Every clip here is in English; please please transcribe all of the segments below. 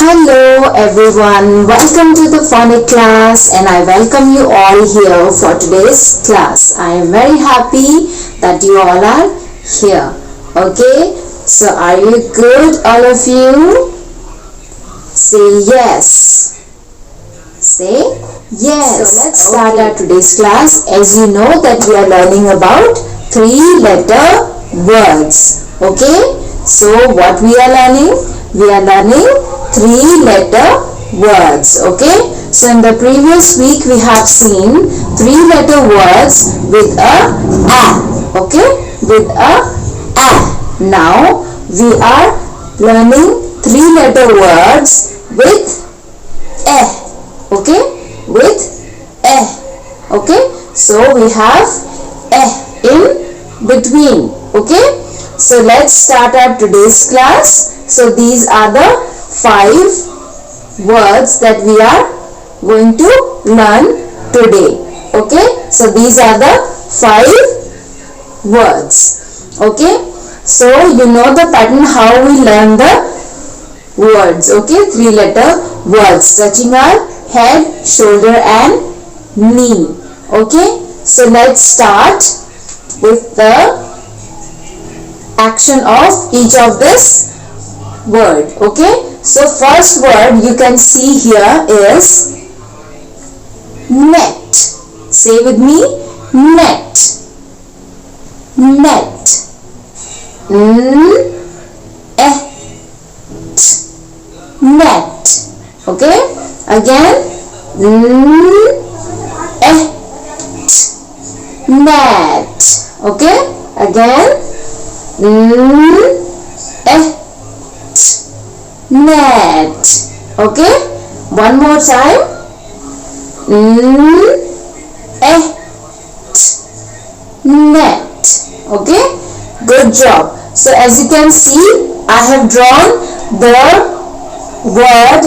Hello everyone, welcome to the phonic class and I welcome you all here for today's class. I am very happy that you all are here. Okay, so are you good, all of you? Say yes. Say yes. So let's start our today's class. As you know that we are learning about 3-letter words. Okay, so what we are learning? We are learning 3-letter words. Okay, so in the previous week we have seen 3-letter words with a okay, with a now we are learning 3-letter words with okay, with okay, so we have in between. Okay, so let's start our today's class. So these are the 5 words that we are going to learn today. Okay, so these are the 5 words. Okay, so you know the pattern how we learn the words. Okay, 3-letter words touching our head, shoulder and knee. Okay, so let's start with the action of each of this word. Okay, so first word you can see here is net. Say with me, net. Net. Net. Okay, again, net. Okay, again, net. Okay, one more time, net. Okay, good job. So as you can see, I have drawn the word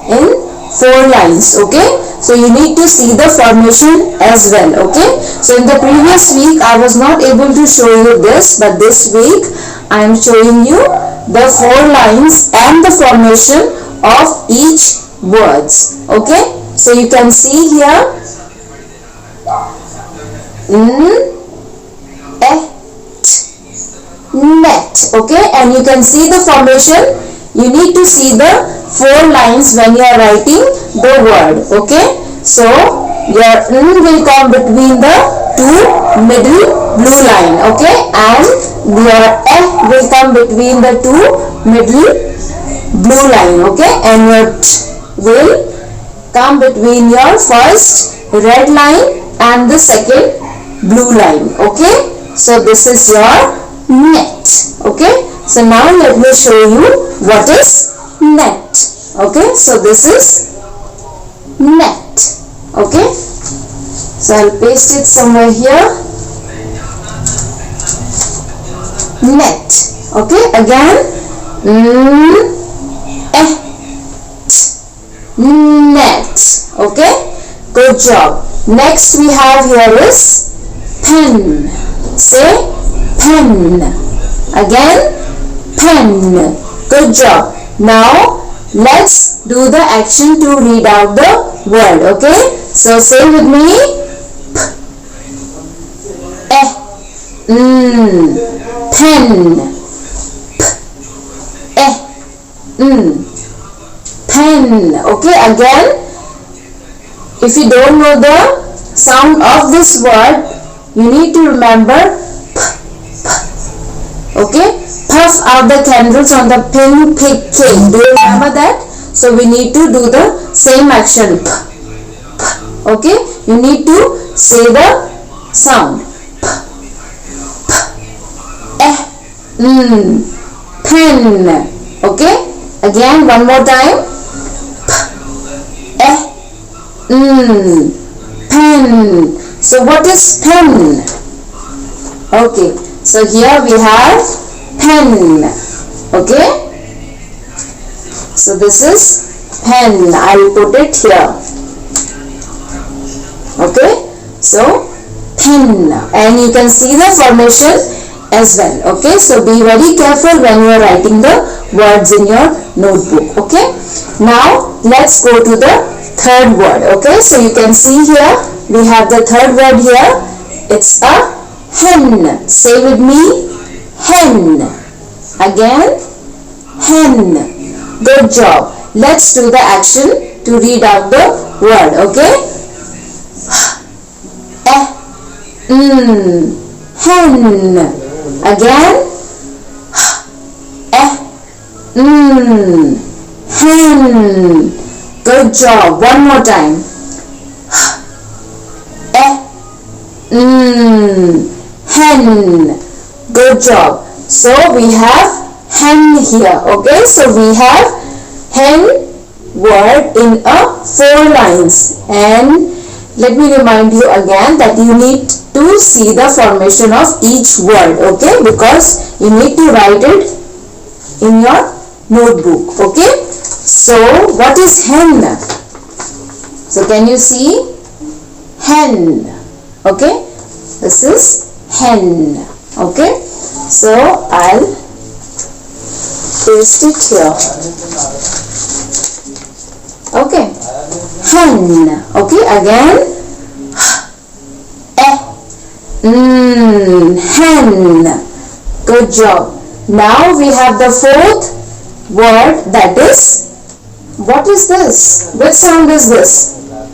in 4 lines. Okay, so you need to see the formation as well. Okay, so in the previous week I was not able to show you this, but this week I am showing you the 4 lines and the formation of each words. Okay, so you can see here net. Okay, and you can see the formation. You need to see the 4 lines when you are writing the word. Okay, so your will come between the 2 middle blue line. Okay, and your will come between the 2 middle blue line. Okay, and your will come between your first red line and the second blue line. Okay, so this is your net. Okay, so now let me show you what is net. Okay, so this is net. Okay, so I'll paste it somewhere here. Net. Okay, again, net. Okay, good job. Next we have here is pen. Say pen. Again, pen. Good job. Now let's do the action to read out the word. Okay, so say with me, pen. Pen. Okay, again, if you don't know the sound of this word, you need to remember okay, puff out the candles on the pin pig cake. Do you remember that? So we need to do the same action. Okay, you need to say the sound. Pen. Okay, again one more time. Pen. So what is pen? Okay, so here we have pen. Okay, so this is pen. I will put it here. Okay, so pen, and you can see the formation as well. Okay, so be very careful when you are writing the words in your notebook. Okay, now let's go to the third word. Okay, so you can see here we have the third word here. It's a hen. Say with me, hen. Again, hen. Good job. Let's do the action to read out the word. Okay, hen. Again, hen. Good job. One more time. Hen. Good job. So we have hen here. Okay, so we have hen word in a 4 lines, and let me remind you again that you need to see the formation of each word. Okay, because you need to write it in your notebook. Okay, so what is hen? So can you see hen? Okay, this is hen. Okay, so I'll paste it here. Okay, hen. Okay, again, hen. Good job. Now we have the fourth word, that is, what is this? Which sound is this?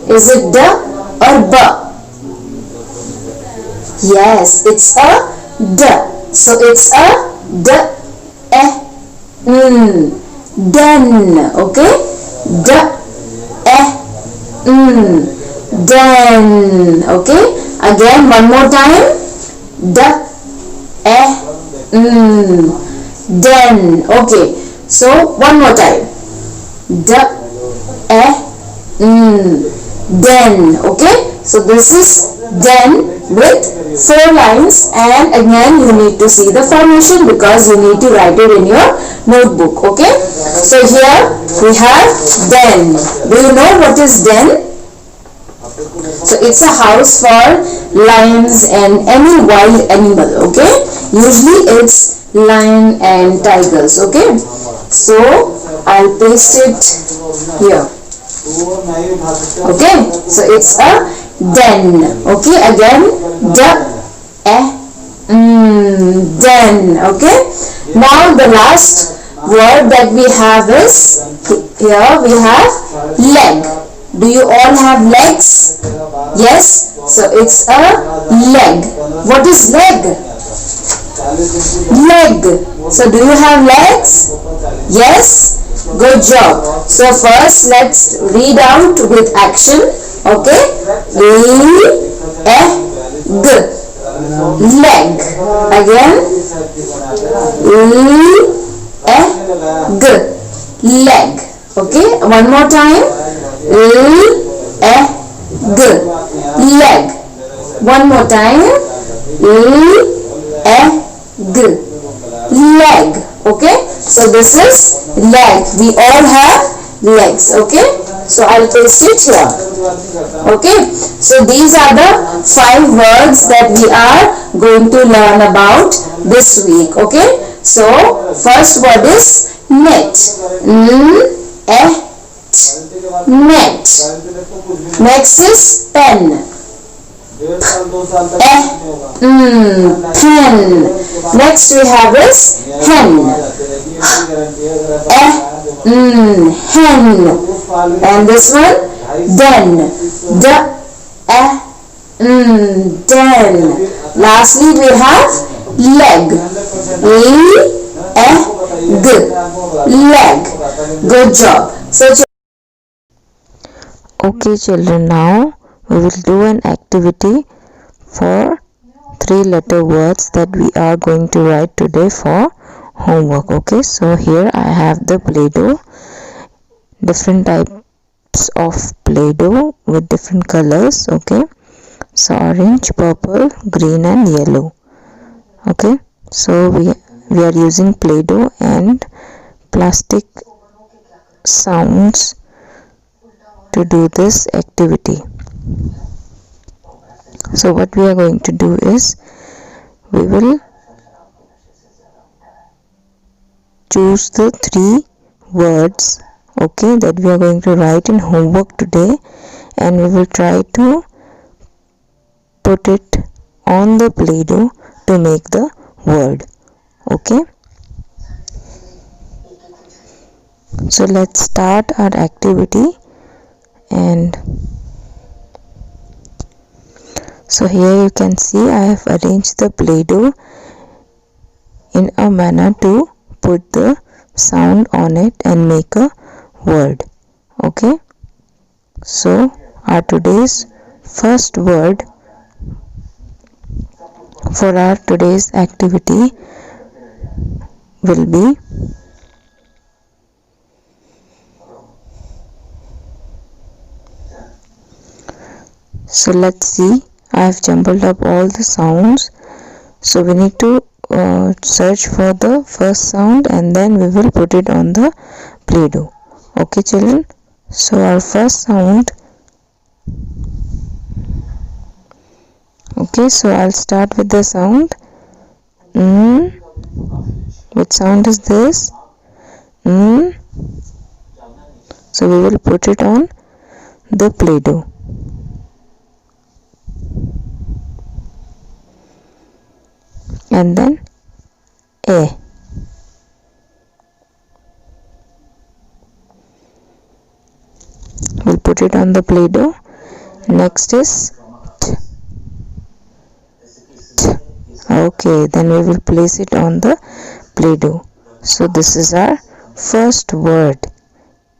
Is it d or b? Yes, it's a d. So it's a d, den. Okay, d, den. Okay, again one more time, d, den. Okay, so one more time, d, den. Okay, so this is den with 4 lines, and again you need to see the formation because you need to write it in your notebook. Okay, so here we have den. Do you know what is den? So it's a house for lions and any wild animal. Okay, usually it's lion and tigers. Okay, so I'll paste it here. Okay, so it's a den. Okay, again, den. Okay, now the last word that we have is, here we have leg. Do you all have legs? Yes, so it's a leg. What is leg? Leg. So do you have legs? Yes, good job. So first let's read out with action. Okay, leg. Again, leg. Okay, one more time, leg. One more time, leg. Okay, so this is leg. We all have legs. Okay, so I'll paste it here. Okay, so these are the 5 words that we are going to learn about this week. Okay, so first word is net. Net. Next is pen. Pen. Next we have is hen. Hen. And this one, den. Den. Lastly we have leg. Leg. Good job. So Okay children, now we will do an activity for 3-letter words that we are going to write today for homework. Okay, so here I have the Play-Doh, different types of Play-Doh with different colors. Okay, so orange, purple, green and yellow. Okay, so we are using Play-Doh and plastic sounds to do this activity. So what we are going to do is, we will choose the 3 words, okay, that we are going to write in homework today, and we will try to put it on the Play-Doh to make the word. Okay, so let's start our activity. And so here you can see I have arranged the Play-Doh in a manner to put the sound on it and make a word. Okay, so our today's first word for our today's activity will be so let's see, I have jumbled up all the sounds, so we need to search for the first sound and then we will put it on the Play-Doh. Okay children, so our first sound, okay, so I'll start with the sound. Which sound is this? So we will put it on the Play-Doh. And then A. We'll put it on the Play-Doh. Next is T. T. Okay, then we will place it on the Play-Doh. So this is our first word.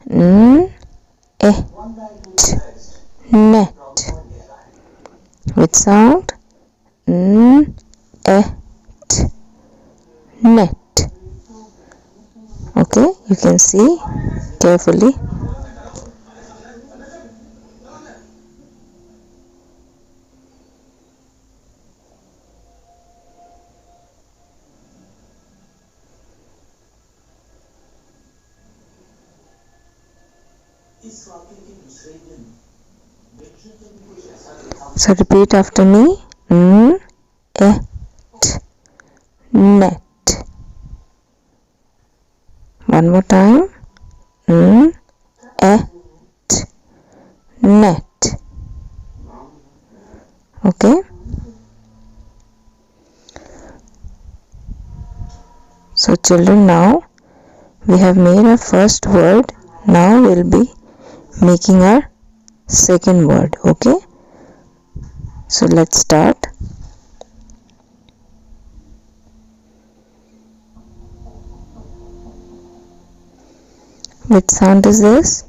Net. Net. Which sound? Net. Okay, you can see carefully. So repeat after me. Net. One more time. Net. Okay. So children, now we have made our first word. Now we'll be making our second word. Okay. So let's start. Which sound is this?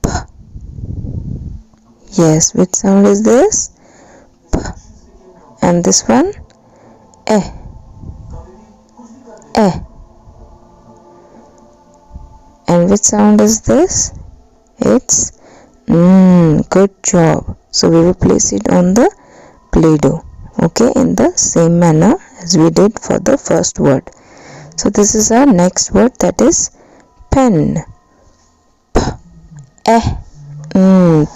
P. Yes, which sound is this? P. And this one? E. E. And which sound is this? It's good job. So we will place it on the Play-Doh. Okay, in the same manner as we did for the first word. So this is our next word, that is pen. P. E.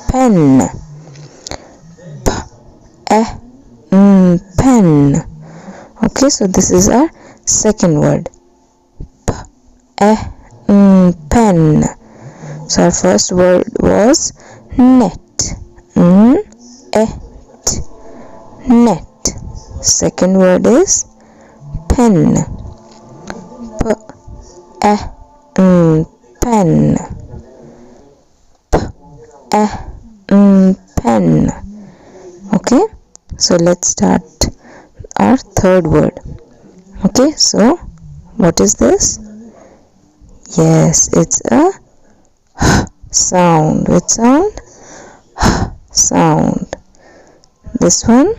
Pen. P. E. Pen. Okay, so this is our second word. P. E. Pen. So our first word was net. Net. Second word is pen. P. E. Pen. P. E. Pen. Okay, so let's start our third word. Okay, so what is this? Yes, it's a sound. Which sound? Sound. This one?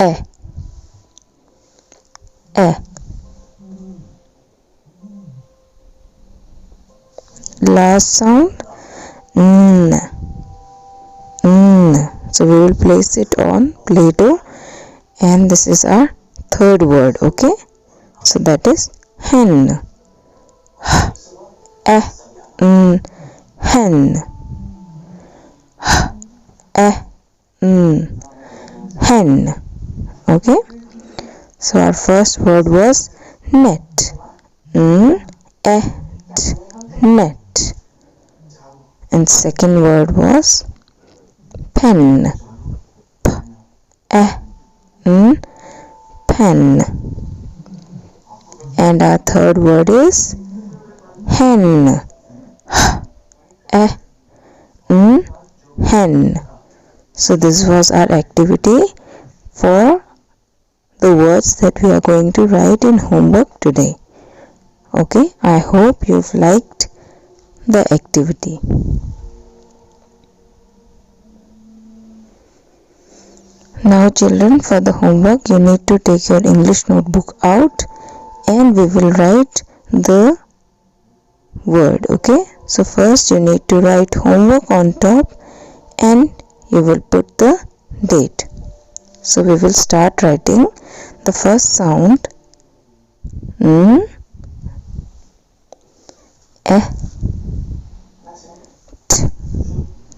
E. E. Last sound? N. So we will place it on Play-Doh, and this is our third word. Okay, so that is hen. Hen. Hen. Okay, so our first word was net. et, net. And second word was pen. Pen. And our third word is hen. Hen. So this was our activity for the words that we are going to write in homework today. Okay, I hope you've liked the activity. Now children, for the homework you need to take your English notebook out and we will write the word. Okay, so first you need to write homework on top and you will put the date. So we will start writing the first sound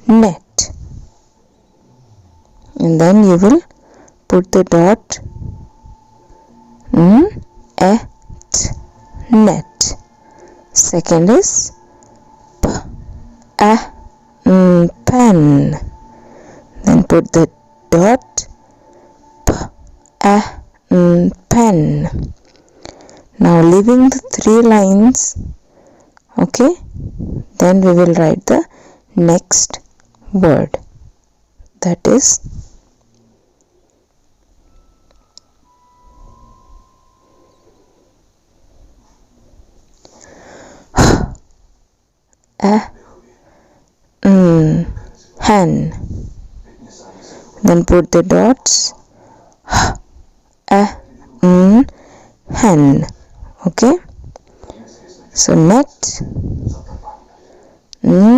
net. And then you will put the dot at net. Second is pen. Then put the dot pen. Now leaving the 3 lines, okay, then we will write the next word, that is hen. Then put the dots hen. Okay, so net, net.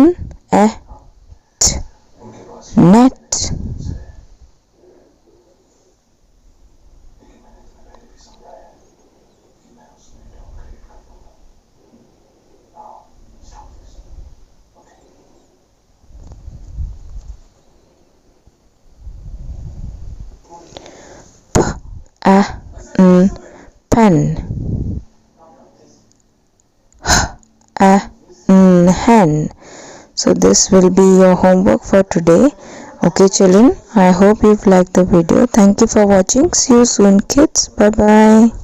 Pen. Hen. So this will be your homework for today. Okay children, I hope you've liked the video. Thank you for watching. See you soon kids. Bye bye.